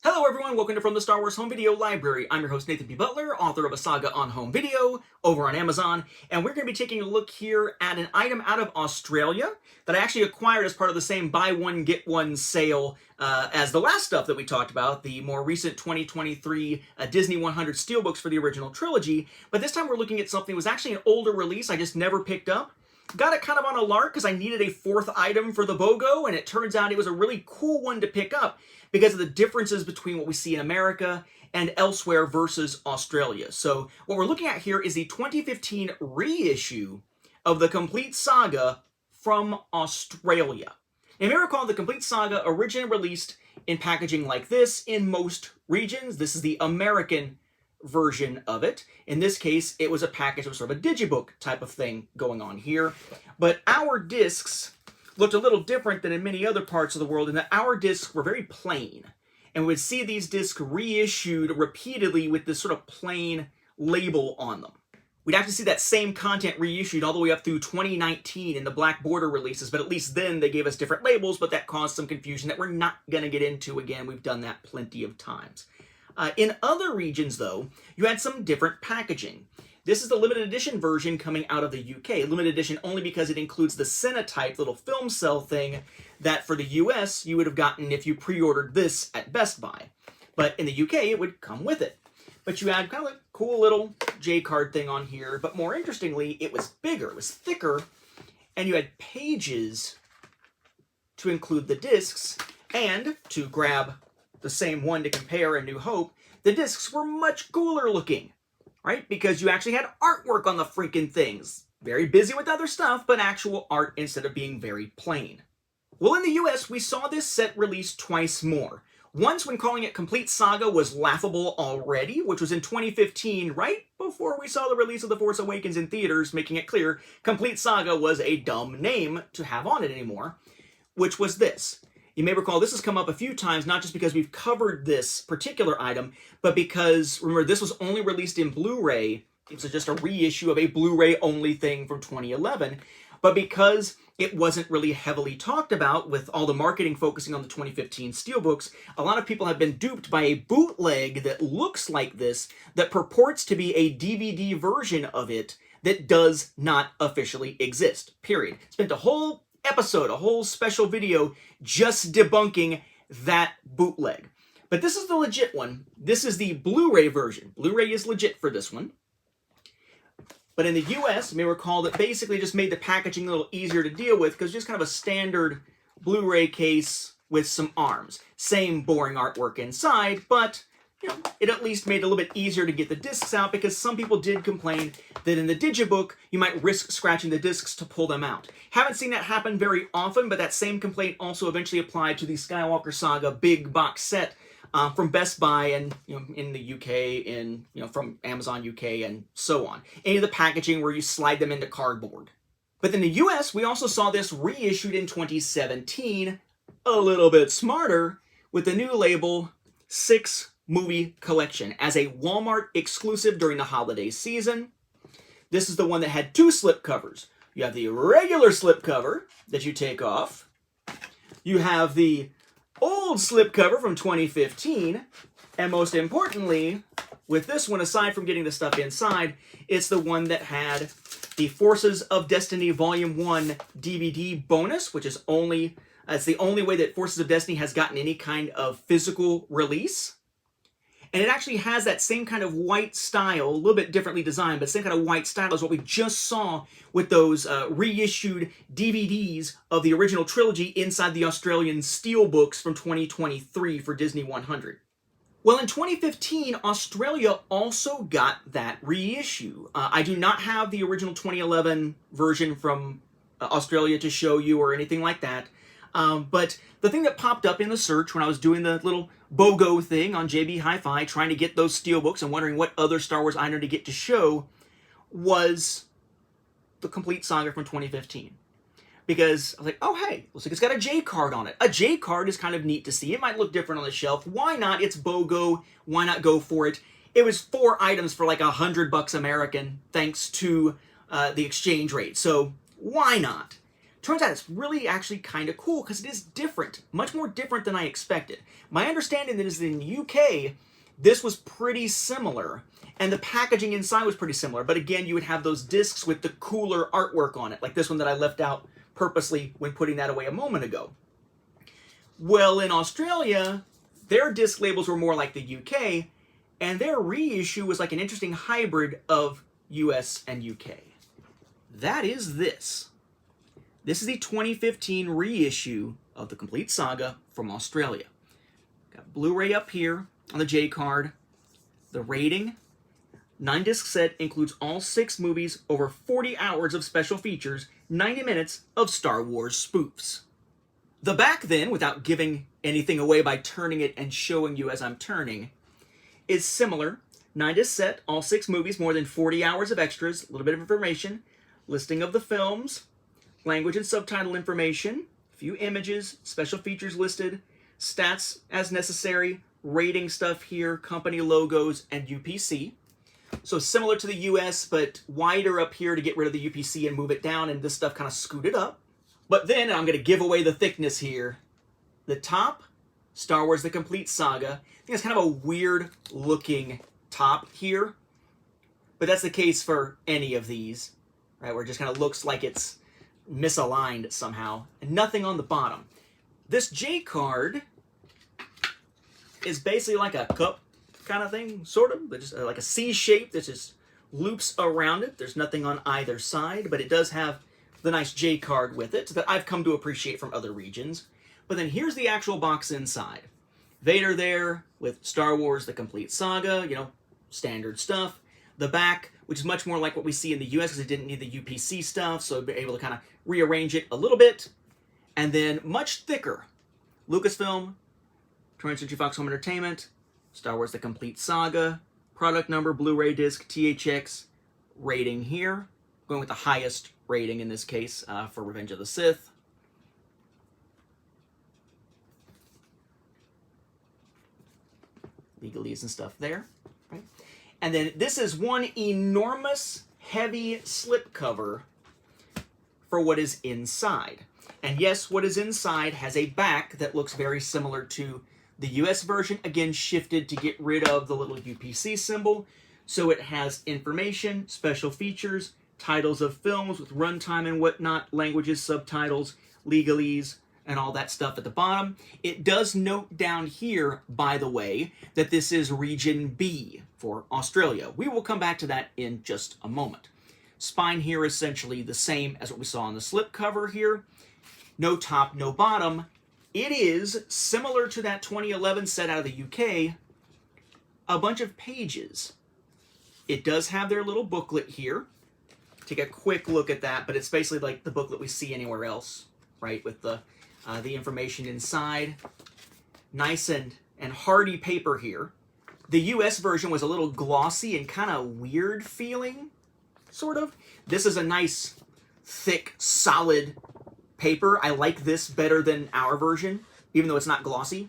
Hello everyone, welcome to From the Star Wars Home Video Library. I'm your host Nathan P. Butler, author of A Saga on Home Video over on Amazon, and we're going to be taking a look here at an item out of Australia that I actually acquired as part of the same buy one get one sale as the last stuff that we talked about, the more recent 2023 Disney 100 steelbooks for the original trilogy. But this time we're looking at something that was actually an older release I just never picked up. Got it kind of on a lark because I needed a fourth item for the BOGO, and it turns out it was a really cool one to pick up because of the differences between what we see in America and elsewhere versus Australia. So what we're looking at here is the 2015 reissue of The Complete Saga from Australia. Now, you may recall the Complete Saga originally released in packaging like this in most regions. This is the American version of it. In this case, it was a package of sort of a digibook type of thing going on here. But our discs looked a little different than in many other parts of the world in that our discs were very plain. And we would see these discs reissued repeatedly with this sort of plain label on them. We'd have to see that same content reissued all the way up through 2019 in the Black Border releases, but at least then they gave us different labels, but that caused some confusion that we're not going to get into again. We've done that plenty of times. In other regions, though, you had some different packaging. This is the limited edition version coming out of the UK. Limited edition only because it includes the Cinetype little film cell thing that for the US you would have gotten if you pre-ordered this at Best Buy. But in the UK it would come with it. But you had kind of a cool little J-card thing on here, but more interestingly it was bigger, it was thicker, and you had pages to include the discs, and to grab the same one to compare in New Hope, the discs were much cooler looking. Right? Because you actually had artwork on the freaking things. Very busy with other stuff, but actual art instead of being very plain. Well, in the US, we saw this set released twice more. Once when calling it Complete Saga was laughable already, which was in 2015, right before we saw the release of The Force Awakens in theaters, making it clear Complete Saga was a dumb name to have on it anymore, which was this. You may recall this has come up a few times, not just because we've covered this particular item, but because, remember, this was only released in Blu-ray. It was just a reissue of a Blu-ray only thing from 2011. But because it wasn't really heavily talked about, with all the marketing focusing on the 2015 steelbooks, a lot of people have been duped by a bootleg that looks like this, that purports to be a DVD version of it that does not officially exist, period. Spent a whole episode, a whole special video just debunking that bootleg. But this is the legit one. This is the Blu-ray version. Blu-ray is legit for this one. But in the US, you may recall that basically just made the packaging a little easier to deal with because just kind of a standard Blu-ray case with some arms. Same boring artwork inside, but it at least made it a little bit easier to get the discs out because some people did complain that in the digibook, you might risk scratching the discs to pull them out. Haven't seen that happen very often, but that same complaint also eventually applied to the Skywalker Saga big box set from Best Buy and in the UK, and from Amazon UK and so on. Any of the packaging where you slide them into cardboard. But in the US, we also saw this reissued in 2017, a little bit smarter, with the new label 6 Movie Collection as a Walmart exclusive during the holiday season. This is the one that had 2 slip covers. You have the regular slip cover that you take off. You have the old slip cover from 2015. And most importantly, with this one, aside from getting the stuff inside, it's the one that had the Forces of Destiny Volume 1 DVD bonus, which is it's the only way that Forces of Destiny has gotten any kind of physical release. And it actually has that same kind of white style, a little bit differently designed, but same kind of white style as what we just saw with those reissued DVDs of the original trilogy inside the Australian steelbooks from 2023 for Disney 100. Well, in 2015, Australia also got that reissue. I do not have the original 2011 version from Australia to show you or anything like that. But the thing that popped up in the search when I was doing the little BOGO thing on JB Hi-Fi, trying to get those steelbooks and wondering what other Star Wars item to get to show, was the Complete Saga from 2015. Because I was like, oh hey, looks like it's got a J card on it. A J card is kind of neat to see. It might look different on the shelf. Why not? It's BOGO. Why not go for it? It was 4 items for like $100 American, thanks to the exchange rate. So why not? Turns out it's really actually kind of cool because it is different, much more different than I expected. My understanding is that in the UK, this was pretty similar, and the packaging inside was pretty similar, but again, you would have those discs with the cooler artwork on it, like this one that I left out purposely when putting that away a moment ago. Well, in Australia, their disc labels were more like the UK, and their reissue was like an interesting hybrid of US and UK. That is this. This is the 2015 reissue of The Complete Saga from Australia. Got Blu-ray up here on the J card. The rating, 9-disc set, includes all 6 movies, over 40 hours of special features, 90 minutes of Star Wars spoofs. The back then, without giving anything away by turning it and showing you as I'm turning, is similar. 9-disc set, all 6 movies, more than 40 hours of extras, a little bit of information, listing of the films, language and subtitle information, a few images, special features listed, stats as necessary, rating stuff here, company logos, and UPC. So similar to the US, but wider up here to get rid of the UPC and move it down, and this stuff kind of scooted up. But then, I'm going to give away the thickness here. The top, Star Wars The Complete Saga. I think it's kind of a weird looking top here, but that's the case for any of these, right, where it just kind of looks like it's misaligned somehow, and nothing on the bottom. This J card is basically like a cup kind of thing, sort of, but just like a C shape that just loops around it. There's nothing on either side, but it does have the nice J card with it that I've come to appreciate from other regions. But then here's the actual box inside. Vader there with Star Wars The Complete Saga, you know, standard stuff. The back, which is much more like what we see in the US because it didn't need the UPC stuff, so be able to kind of rearrange it a little bit. And then much thicker. Lucasfilm, 20th Century Fox Home Entertainment, Star Wars The Complete Saga, product number, Blu-ray disc, THX, rating here. Going with the highest rating in this case for Revenge of the Sith. Legalese and stuff there. Right? And then this is one enormous, heavy slipcover for what is inside. And yes, what is inside has a back that looks very similar to the US version, again shifted to get rid of the little UPC symbol. So it has information, special features, titles of films with runtime and whatnot, languages, subtitles, legalese, and all that stuff at the bottom. It does note down here, by the way, that this is Region B for Australia. We will come back to that in just a moment. Spine here essentially the same as what we saw on the slipcover here. No top, no bottom. It is similar to that 2011 set out of the UK, a bunch of pages. It does have their little booklet here. Take a quick look at that, but it's basically like the booklet we see anywhere else, right? With the information inside. Nice and hardy paper here. The US version was a little glossy and kind of weird feeling, sort of. This is a nice, thick, solid paper. I like this better than our version, even though it's not glossy.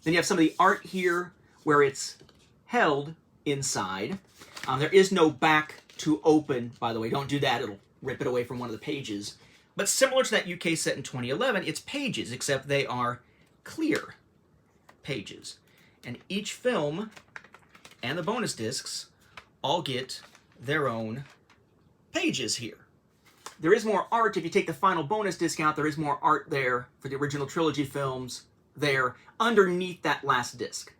Then you have some of the art here where it's held inside. There is no back to open, by the way. Don't do that. It'll rip it away from one of the pages. But similar to that UK set in 2011, it's pages, except they are clear pages. And each film and the bonus discs all get their own pages here. There is more art. If you take the final bonus disc out, there is more art there for the original trilogy films there underneath that last disc.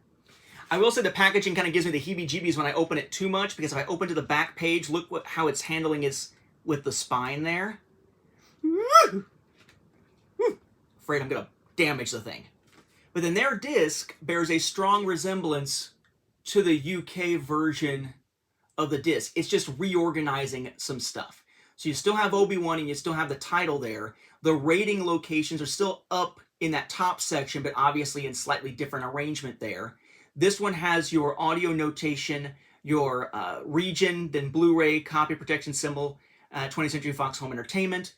I will say the packaging kind of gives me the heebie-jeebies when I open it too much, because if I open to the back page, look how it's handling is with the spine there. Afraid I'm going to damage the thing. But then their disc bears a strong resemblance to the UK version of the disc. It's just reorganizing some stuff. So you still have Obi-Wan and you still have the title there. The rating locations are still up in that top section, but obviously in slightly different arrangement there. This one has your audio notation, your region, then Blu-ray, copy protection symbol, 20th Century Fox Home Entertainment.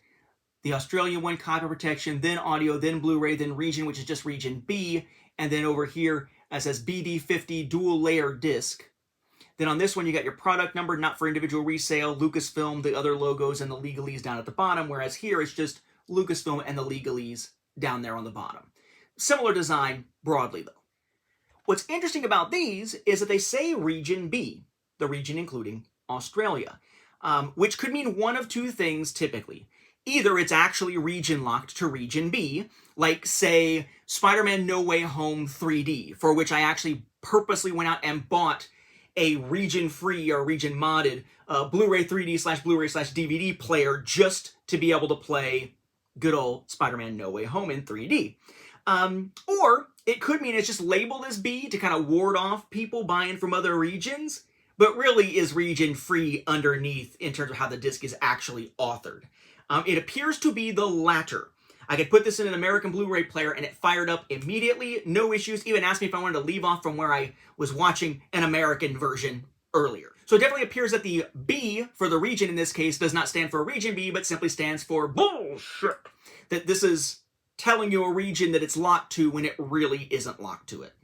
The Australian one, copy protection, then audio, then Blu-ray, then region, which is just region B. And then over here, it says BD50 dual layer disc. Then on this one, you got your product number, not for individual resale, Lucasfilm, the other logos, and the legalese down at the bottom. Whereas here, it's just Lucasfilm and the legalese down there on the bottom. Similar design broadly, though. What's interesting about these is that they say Region B, the region including Australia, which could mean one of two things typically. Either it's actually region locked to Region B, like, say, Spider-Man No Way Home 3D, for which I actually purposely went out and bought a region-free or region-modded Blu-ray 3D/Blu-ray/DVD player just to be able to play good old Spider-Man No Way Home in 3D. Or it could mean it's just labeled as B to kind of ward off people buying from other regions, but really is region-free underneath in terms of how the disc is actually authored. It appears to be the latter. I could put this in an American Blu-ray player and it fired up immediately, no issues, even asked me if I wanted to leave off from where I was watching an American version earlier. So it definitely appears that the B for the region in this case does not stand for Region B, but simply stands for bullshit. That this is telling you a region that it's locked to when it really isn't locked to it.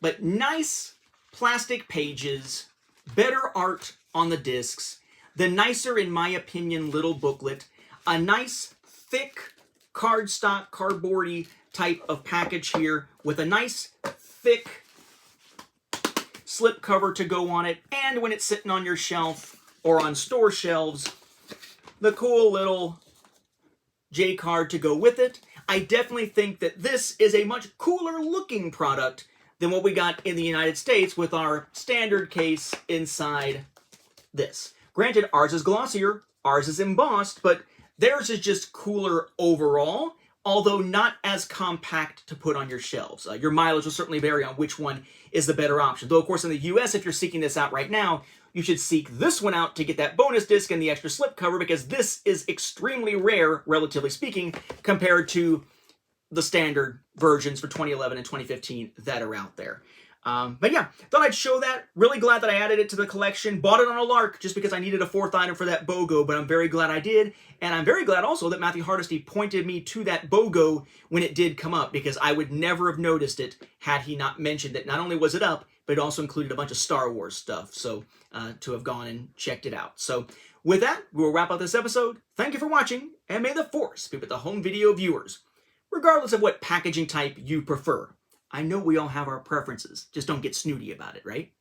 But nice plastic pages, better art on the discs, the nicer, in my opinion, little booklet, a nice, thick, cardstock, cardboardy type of package here with a nice, thick slip cover to go on it, and when it's sitting on your shelf or on store shelves, the cool little J-card to go with it. I definitely think that this is a much cooler looking product than what we got in the United States with our standard case inside this. Granted, ours is glossier, ours is embossed, but theirs is just cooler overall, although not as compact to put on your shelves. Your mileage will certainly vary on which one is the better option. Though, of course, in the US, if you're seeking this out right now, you should seek this one out to get that bonus disc and the extra slipcover, because this is extremely rare, relatively speaking, compared to the standard versions for 2011 and 2015 that are out there. But yeah, thought I'd show that. Really glad that I added it to the collection. Bought it on a lark just because I needed a fourth item for that BOGO, but I'm very glad I did. And I'm very glad also that Matthew Hardesty pointed me to that BOGO when it did come up, because I would never have noticed it had he not mentioned that not only was it up, but it also included a bunch of Star Wars stuff. So to have gone and checked it out. So with that, we'll wrap up this episode. Thank you for watching, and may the Force be with the home video viewers, regardless of what packaging type you prefer. I know we all have our preferences, just don't get snooty about it, right?